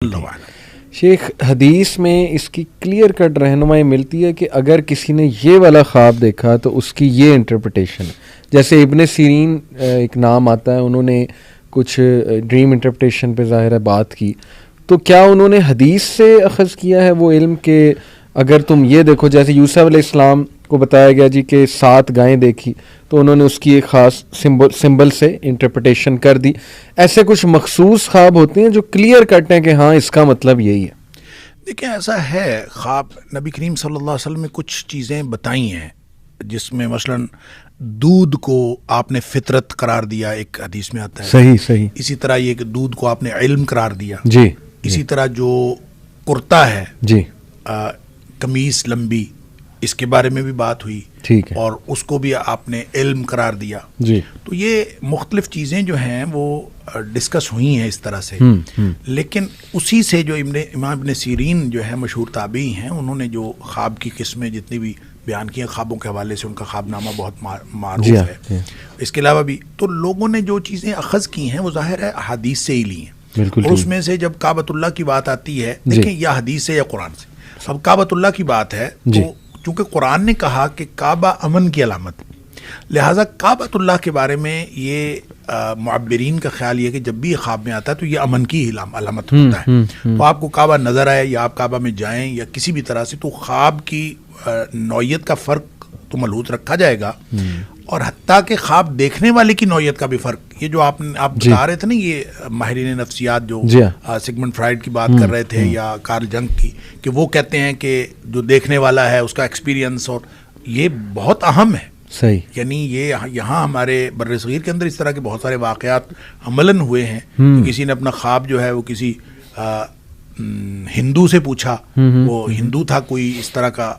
اللہ عنہ۔ شیخ حدیث میں اس کی کلیئر کٹ رہنمائی ملتی ہے کہ اگر کسی نے یہ والا خواب دیکھا تو اس کی یہ انٹرپریٹیشن ہے. جیسے ابن سیرین ایک نام آتا ہے, انہوں نے کچھ ڈریم انٹرپریٹیشن پہ ظاہر ہے بات کی, تو کیا انہوں نے حدیث سے اخذ کیا ہے وہ علم کہ اگر تم یہ دیکھو, جیسے یوسف علیہ السلام کو بتایا گیا جی کہ 7 گائیں دیکھی تو انہوں نے اس کی ایک خاص سمبل سے انٹرپریٹیشن کر دی. ایسے کچھ مخصوص خواب ہوتے ہیں جو کلیئر کٹ ہیں کہ ہاں اس کا مطلب یہی ہے. دیکھیں ایسا ہے, خواب نبی کریم صلی اللہ علیہ وسلم نے کچھ چیزیں بتائی ہیں جس میں مثلاً دودھ کو آپ نے فطرت قرار دیا, ایک حدیث میں آتا ہے. صحیح. اسی طرح یہ کہ دودھ کو آپ نے علم قرار دیا. جی. اسی طرح جو کرتا ہے جی, قمیص لمبی, اس کے بارے میں بھی بات ہوئی. ٹھیک ہے. اور اس کو بھی آپ نے علم قرار دیا. جی. تو یہ مختلف چیزیں جو ہیں وہ ڈسکس ہوئی ہیں اس طرح سے. لیکن اسی سے جو امام ابن سیرین جو ہے مشہور تابعی ہیں, انہوں نے جو خواب کی قسمیں جتنی بھی بیان کی ہیں خوابوں کے حوالے سے, ان کا خواب نامہ بہت معروف ہے. اس کے علاوہ بھی تو لوگوں نے جو چیزیں اخذ کی ہیں وہ ظاہر ہے حدیث سے ہی لی ہیں. اور اس میں سے جب کعبۃ اللہ کی بات آتی ہے, دیکھیں یا حدیث سے یا قرآن سے. اب کعبۃ اللہ کی بات ہے تو چونکہ قرآن نے کہا کہ کعبہ امن کی علامت, لہٰذا کعبۃ اللہ کے بارے میں یہ معبرین کا خیال یہ کہ جب بھی یہ خواب میں آتا ہے تو یہ امن کی علامت ہوتا ہے. تو آپ کو کعبہ نظر آئے یا آپ کعبہ میں جائیں یا کسی بھی طرح سے, تو خواب کی نوعیت کا فرق تو ملحوظ رکھا جائے گا, اور حتیٰ کہ خواب دیکھنے والے کی نوعیت کا بھی فرق. یہ جو آپ بتا رہے تھے نا, یہ ماہرین نفسیات جو سگمنڈ فرائڈ کی بات کر رہے تھے یا کارل جنگ کی, کہ وہ کہتے ہیں کہ جو دیکھنے والا ہے اس کا ایکسپیرینس, اور یہ بہت اہم ہے. صحیح. یعنی یہ یہاں ہمارے بر صغیر کے اندر اس طرح کے بہت سارے واقعات عملاً ہوئے ہیں. کسی نے اپنا خواب جو ہے وہ کسی ہندو سے پوچھا, وہ ہندو تھا کوئی اس طرح کا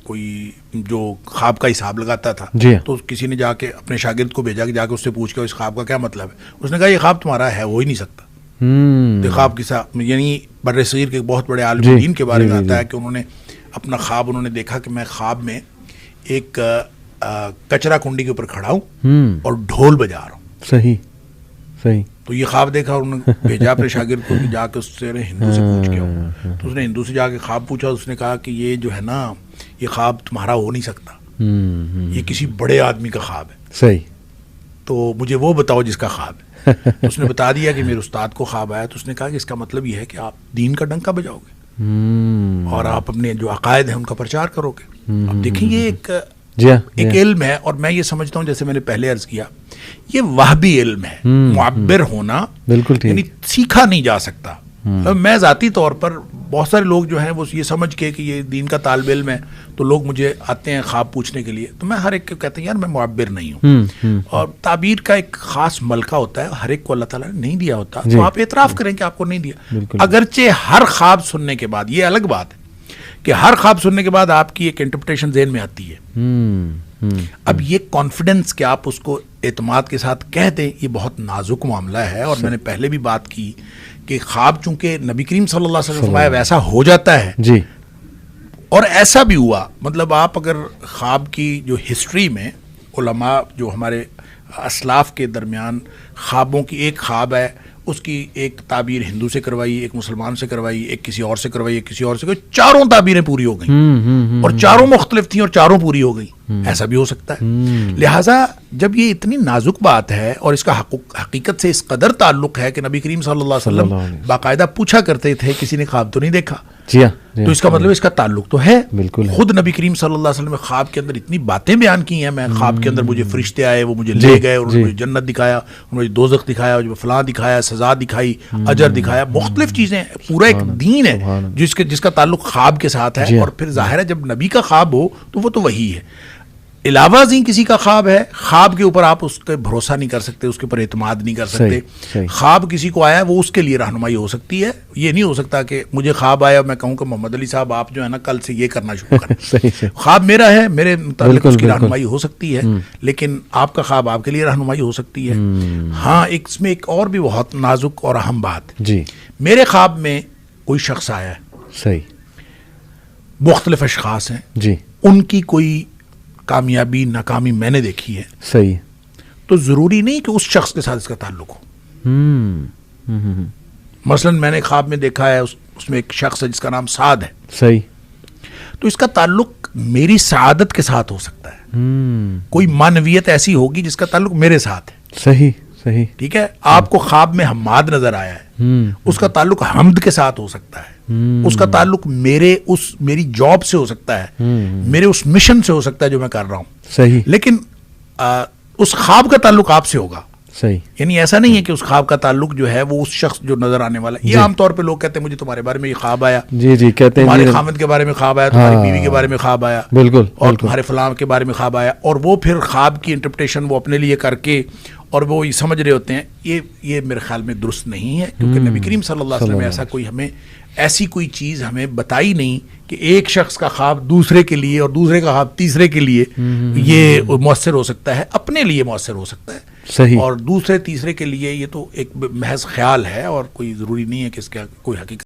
کوئی جو خواب کا حساب لگاتا تھا. تو کسی نے جا کے اپنے شاگرد کو بھیجا کہ جا کے اس سے پوچھ کے اس خواب کا کیا مطلب ہے. اس نے کہا یہ خواب تمہارا ہے, ہو ہی نہیں سکتا. خواب کے ساتھ یعنی بر صغیر کے بہت بڑے عالم دین کے بارے میں آتا ہے کہ انہوں نے اپنا خواب, انہوں نے دیکھا کہ میں خواب میں ایک کچرا کنڈی کے اوپر کھڑا ہوں اور ڈھول بجا رہا ہوں. صحیح. تو یہ خواب دیکھا, انہوں نے بھیجا اپنے شاگرد کو کہ جا کے اس سے ہندو سے پوچھ کے آؤں. تو اس نے ہندو سے جا کے خواب پوچھا, اس نے کہا کہ یہ جو ہے نا یہ خواب تمہارا ہو نہیں سکتا, یہ کسی بڑے آدمی کا خواب ہے. صحیح. تو مجھے وہ بتاؤ جس کا خواب ہے. تو اس نے بتا دیا کہ میرے استاد کو خواب آیا. تو اس نے کہا کہ اس کا مطلب یہ ہے کہ آپ دین کا ڈنکا بجاؤ گے اور آپ اپنے جو عقائد ہیں ان کا پرچار کرو گے. اب دیکھیں یہ ایک علم ہے, اور میں یہ سمجھتا ہوں جیسے میں نے پہلے عرض کیا, یہ وہبی علم ہے. معبر ہونا بالکل یعنی سیکھا نہیں جا سکتا. میں ذاتی طور پر بہت سارے لوگ جو ہیں وہ یہ سمجھ کے کہ یہ دین کا طالب علم ہے تو لوگ مجھے آتے ہیں خواب پوچھنے کے لیے, تو میں ہر ایک کو کہتا ہوں یار میں معبر نہیں ہوں. اور تعبیر کا ایک خاص ملکہ ہوتا ہے, ہر ایک کو اللہ تعالیٰ نے نہیں دیا ہوتا. تو آپ اعتراف کریں کہ آپ کو نہیں دیا. اگرچہ ہر خواب سننے کے بعد, یہ الگ بات ہے کہ ہر خواب سننے کے بعد آپ کی ایک انٹرپریٹیشن ذہن میں آتی ہے. اب یہ کانفیڈنس کہ آپ اس کو اعتماد کے ساتھ کہہ دیں, یہ بہت نازک معاملہ ہے. اور میں نے پہلے بھی بات کی کہ خواب چونکہ نبی کریم صلی اللہ علیہ وسلم فرمایا ویسا ہو جاتا ہے, جی, اور ایسا بھی ہوا. مطلب آپ اگر خواب کی جو ہسٹری میں علماء جو ہمارے اسلاف کے درمیان خوابوں کی ایک خواب ہے, اس کی ایک تعبیر ہندو سے کروائی, ایک مسلمان سے کروائی, ایک کسی اور سے کروائی, ایک کسی اور سے کروائی, چاروں تعبیریں پوری ہو گئیں اور چاروں مختلف تھیں اور چاروں پوری ہو گئیں. ایسا بھی ہو سکتا ہے. لہٰذا جب یہ اتنی نازک بات ہے اور اس کا حقیقت سے اس قدر تعلق ہے کہ نبی کریم صلی اللہ علیہ وسلم باقاعدہ پوچھا کرتے تھے کسی نے خواب تو نہیں دیکھا, تو اس کا مطلب اس کا تعلق تو ہے. خود نبی کریم صلی اللہ علیہ وسلم نے خواب کے اندر اتنی باتیں بیان کی ہیں. میں خواب کے اندر مجھے فرشتے آئے, وہ مجھے لے گئے, انہوں نے مجھے جنت دکھایا, انہوں نے مجھے دوزخ دکھایا, مجھے فلاں دکھایا, سزا دکھائی, اجر دکھایا, مختلف چیزیں. پورا ایک دین ہے جس کا تعلق خواب کے ساتھ ہے. اور پھر ظاہر ہے جب نبی کا خواب ہو تو وہ تو وہی ہے. علاوہ ازیں کسی کا خواب ہے, خواب کے اوپر آپ اس پہ بھروسہ نہیں کر سکتے, اس کے اوپر اعتماد نہیں کر سکتے. خواب کسی کو آیا وہ اس کے لیے رہنمائی ہو سکتی ہے. یہ نہیں ہو سکتا کہ مجھے خواب آیا میں کہوں کہ محمد علی صاحب آپ جو ہے نا کل سے یہ کرنا شروع کریں. خواب میرا ہے, میرے متعلق اس کی رہنمائی ہو سکتی ہے, لیکن آپ کا خواب آپ کے لیے رہنمائی ہو سکتی ہے. ہاں اس میں ایک اور بھی بہت نازک اور اہم بات, میرے خواب میں کوئی شخص آیا ہے, صحیح, مختلف اشخاص ہیں, ان کی کوئی کامیابی ناکامی میں نے دیکھی ہے, صحیح, تو ضروری نہیں کہ اس شخص کے ساتھ اس کا تعلق ہو. مثلاً میں نے خواب میں دیکھا ہے اس میں ایک شخص ہے جس کا نام سعد ہے. صحیح. تو اس کا تعلق میری سعادت کے ساتھ ہو سکتا ہے. کوئی معنویت ایسی ہوگی جس کا تعلق میرے ساتھ ہے. صحیح صحیح. ٹھیک ہے. آپ کو خواب میں حماد نظر آیا ہے, اس کا تعلق حمد کے ساتھ ہو سکتا ہے. اس کا تعلق میری جاب سے ہو سکتا ہے, میرے اس مشن سے ہو سکتا ہے جو میں کر رہا ہوں. صحیح. لیکن اس خواب کا تعلق آپ سے ہوگا. صحیح. یعنی ایسا نہیں ہے کہ اس خواب کا تعلق جو ہے وہ اس شخص جو نظر آنے والا ہے. یہ عام طور پہ لوگ کہتے ہیں مجھے تمہارے بارے میں یہ خواب آیا, جی کہتے ہیں تمہارے خامد کے بارے میں خواب آیا, تمہاری بیوی کے بارے میں خواب آیا, بالکل, اور تمہارے فلاں کے بارے میں خواب آیا, اور وہ پھر خواب کی انٹرپریٹیشن وہ اپنے لیے کر کے اور وہ یہ سمجھ رہے ہوتے ہیں. یہ میرے خیال میں درست نہیں ہے, کیونکہ نبی کریم صلی اللہ علیہ وسلم نے ایسی کوئی چیز ہمیں بتائی نہیں کہ ایک شخص کا خواب دوسرے کے لیے اور دوسرے کا خواب تیسرے کے لیے یہ مؤثر ہو سکتا ہے. اپنے لیے مؤثر ہو سکتا ہے. صحیح. اور دوسرے تیسرے کے لیے یہ تو ایک محض خیال ہے اور کوئی ضروری نہیں ہے کہ اس کا کوئی حقیقت